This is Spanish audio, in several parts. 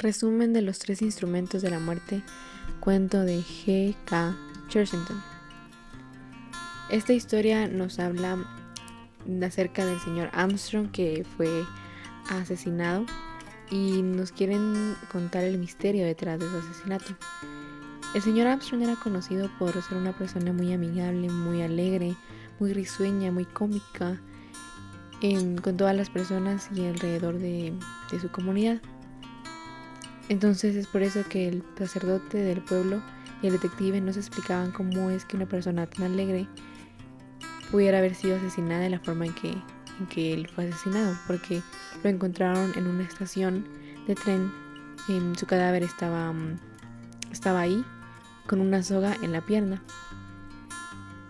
Resumen de los 3 instrumentos de la muerte, cuento de G. K. Chesterton. Esta historia nos habla acerca del señor Armstrong que fue asesinado y nos quieren contar el misterio detrás de su asesinato. El señor Armstrong era conocido por ser una persona muy amigable, muy alegre, muy risueña, muy cómica con todas las personas y alrededor de su comunidad. Entonces es por eso que el sacerdote del pueblo y el detective no se explicaban cómo es que una persona tan alegre pudiera haber sido asesinada de la forma en que él fue asesinado, porque lo encontraron en una estación de tren. Su cadáver estaba ahí con una soga en la pierna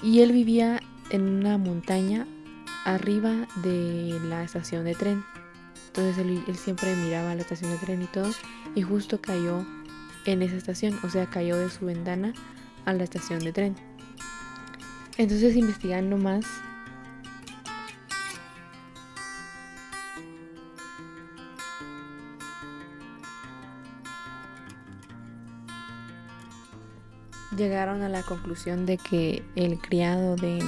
y él vivía en una montaña arriba de la estación de tren. Entonces él siempre miraba la estación de tren y todo, y justo cayó en esa estación, o sea, cayó de su ventana a la estación de tren. Entonces, investigando más, llegaron a la conclusión de que el criado del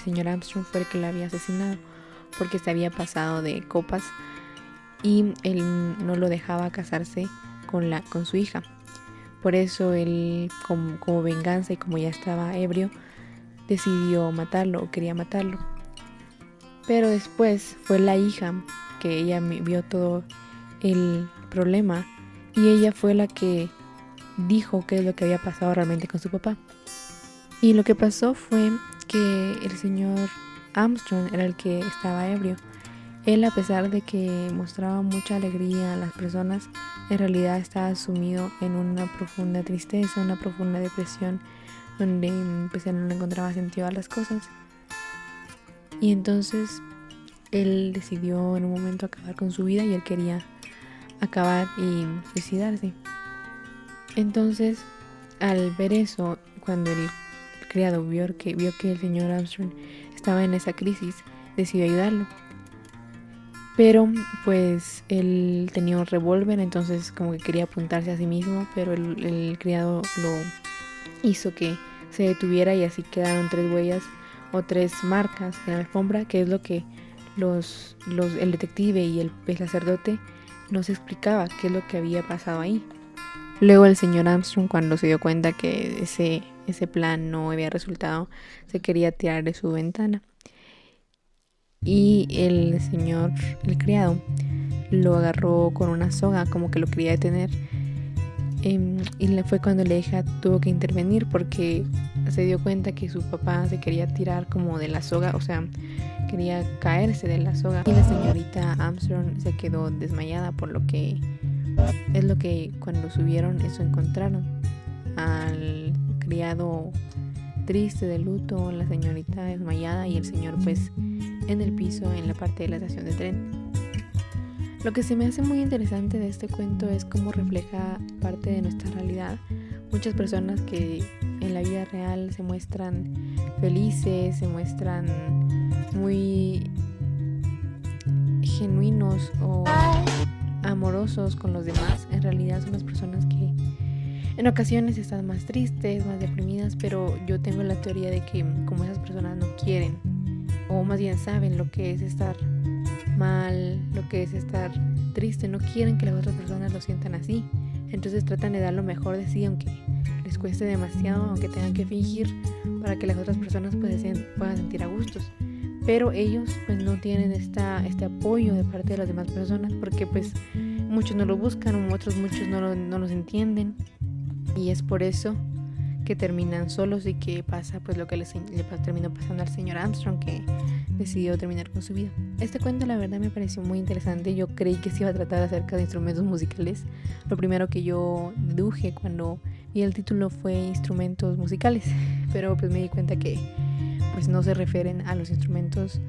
señor Armstrong fue el que lo había asesinado, porque se había pasado de copas y él no lo dejaba casarse con su hija. Por eso él, como venganza y como ya estaba ebrio, decidió matarlo o quería matarlo. Pero después fue la hija que ella vio todo el problema y ella fue la que dijo qué es lo que había pasado realmente con su papá. Y lo que pasó fue que el señor Armstrong era el que estaba ebrio. Él, a pesar de que mostraba mucha alegría a las personas, en realidad estaba sumido en una profunda tristeza, una profunda depresión, donde pues él no le encontraba sentido a las cosas. Y entonces él decidió en un momento acabar con su vida y él quería acabar y suicidarse. Entonces, al ver eso, cuando el criado vio que el señor Armstrong estaba en esa crisis, decidió ayudarlo. Pero pues él tenía un revólver, entonces como que quería apuntarse a sí mismo, pero el criado lo hizo que se detuviera y así quedaron 3 huellas o 3 marcas en la alfombra, que es lo que el detective y el sacerdote nos explicaba qué es lo que había pasado ahí. Luego el señor Armstrong, cuando se dio cuenta que ese plan no había resultado, se quería tirar de su ventana. Y el criado, lo agarró con una soga, como que lo quería detener. Y fue cuando la hija tuvo que intervenir porque se dio cuenta que su papá se quería tirar como de la soga, o sea, quería caerse de la soga. Y la señorita Armstrong se quedó desmayada, por lo que es lo que cuando subieron eso encontraron al criado triste de luto, la señorita desmayada y el señor pues en el piso en la parte de la estación de tren. Lo que se me hace muy interesante de este cuento es cómo refleja parte de nuestra realidad. Muchas personas que en la vida real se muestran felices, se muestran muy genuinos o amorosos con los demás, en realidad son las personas que en ocasiones están más tristes, más deprimidas, pero yo tengo la teoría de que como esas personas no quieren, o más bien saben lo que es estar mal, lo que es estar triste, no quieren que las otras personas lo sientan así, entonces tratan de dar lo mejor de sí, aunque les cueste demasiado, aunque tengan que fingir para que las otras personas puedan sentir a gustos. Pero ellos pues no tienen este apoyo de parte de las demás personas, porque pues muchos no lo buscan, muchos no los entienden, y es por eso que terminan solos y que pasa pues lo que le terminó pasando al señor Armstrong, que decidió terminar con su vida. Este cuento la verdad me pareció muy interesante. Yo creí que se iba a tratar acerca de instrumentos musicales. Lo primero que yo deduje cuando vi el título fue instrumentos musicales, pero pues me di cuenta que pues no se refieren a los instrumentos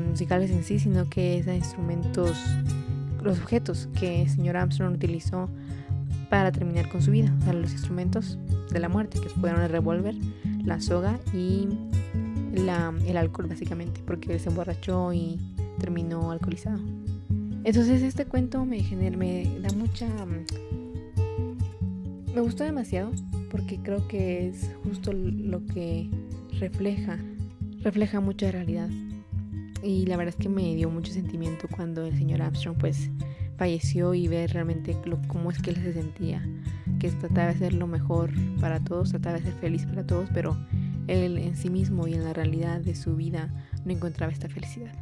musicales en sí, sino que es a instrumentos, los objetos que el señor Armstrong utilizó para terminar con su vida, o sea, los instrumentos de la muerte, que fueron el revólver, la soga y el alcohol, básicamente, porque él se emborrachó y terminó alcoholizado. Entonces este cuento me da mucha... Me gustó demasiado porque creo que es justo lo que refleja mucha realidad. Y la verdad es que me dio mucho sentimiento cuando el señor Armstrong pues falleció y ver realmente cómo es que él se sentía, que trataba de ser lo mejor para todos, trataba de ser feliz para todos, pero él en sí mismo y en la realidad de su vida no encontraba esta felicidad.